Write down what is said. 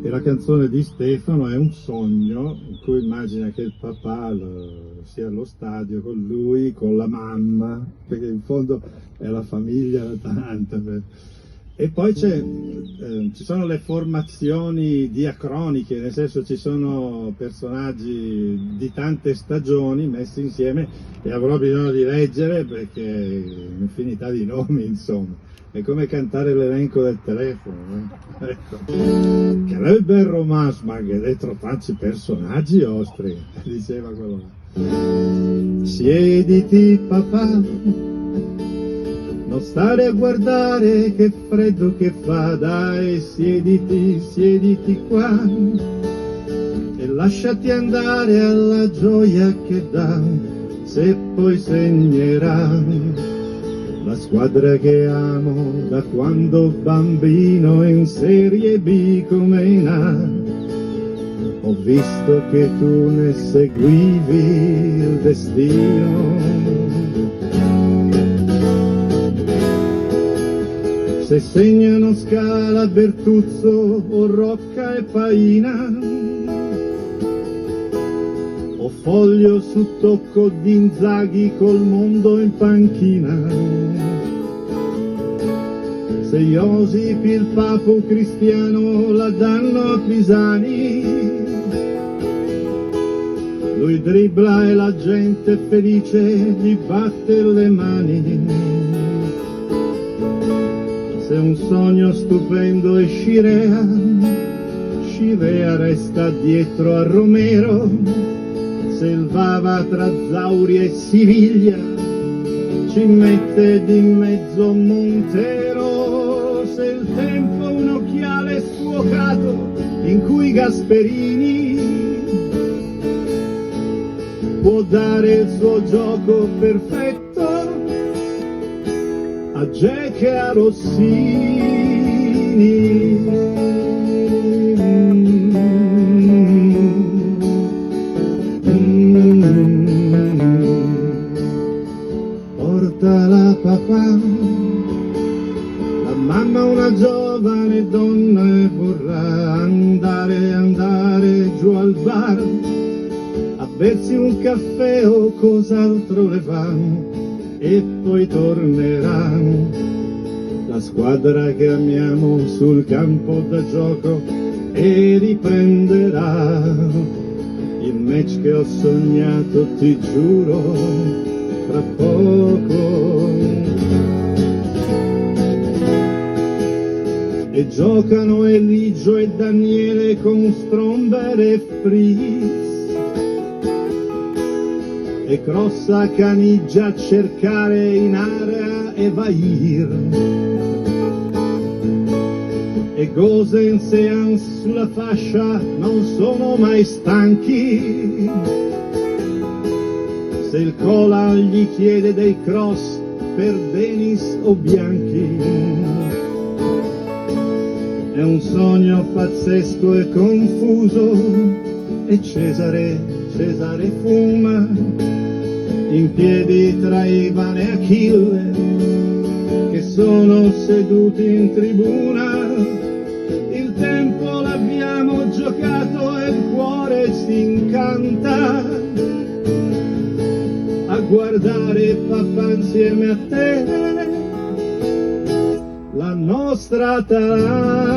E la canzone di Stefano è un sogno in cui immagina che il papà sia allo stadio con lui, con la mamma, perché in fondo è la famiglia tanta. E poi ci sono le formazioni diacroniche, nel senso ci sono personaggi di tante stagioni messi insieme e avrò bisogno di leggere perché un'infinità di nomi, insomma. È come cantare l'elenco del telefono, ecco. Che è bel romance, ma che dentro tanti personaggi ostri, diceva quello là. Siediti papà, non stare a guardare che freddo che fa, dai, siediti qua e lasciati andare alla gioia che dà, se poi segnerà la squadra che amo da quando bambino in Serie B come in A. Ho visto che tu ne seguivi il destino. Se segnano Scala, Bertuzzo o Rocca e Paina, o Foglio su tocco di Inzaghi col mondo in panchina. Se Josip il Papo Cristiano la danno a Pisani, lui dribbla e la gente felice gli batte le mani. Se un sogno stupendo è Scirea, Scirea resta dietro a Romero. Se il Vava tra Zauri e Siviglia ci mette di mezzo Montero. Se il tempo un occhiale sfuocato in cui Gasperini può dare il suo gioco perfetto a Jack e a Rossini. Portala papà, la mamma una giovane donna e vorrà andare giù al bar a bersi un caffè o cos'altro le va e poi tornerà. La squadra che amiamo sul campo da gioco e riprenderà il match che ho sognato, ti giuro, fra poco. E giocano Eligio e Daniele con Stromberg e Fritz, e crossa Caniggia a cercare in area e Vair, e Gosens e Hans sulla fascia non sono mai stanchi. Se il Cola gli chiede dei cross per Denis o Bianchi, è un sogno pazzesco e confuso, e Cesare fuma in piedi tra Ivan e Achille che sono seduti in tribuna. Il tempo l'abbiamo giocato e il cuore si incanta a guardare papà insieme a te la nostra Atalanta.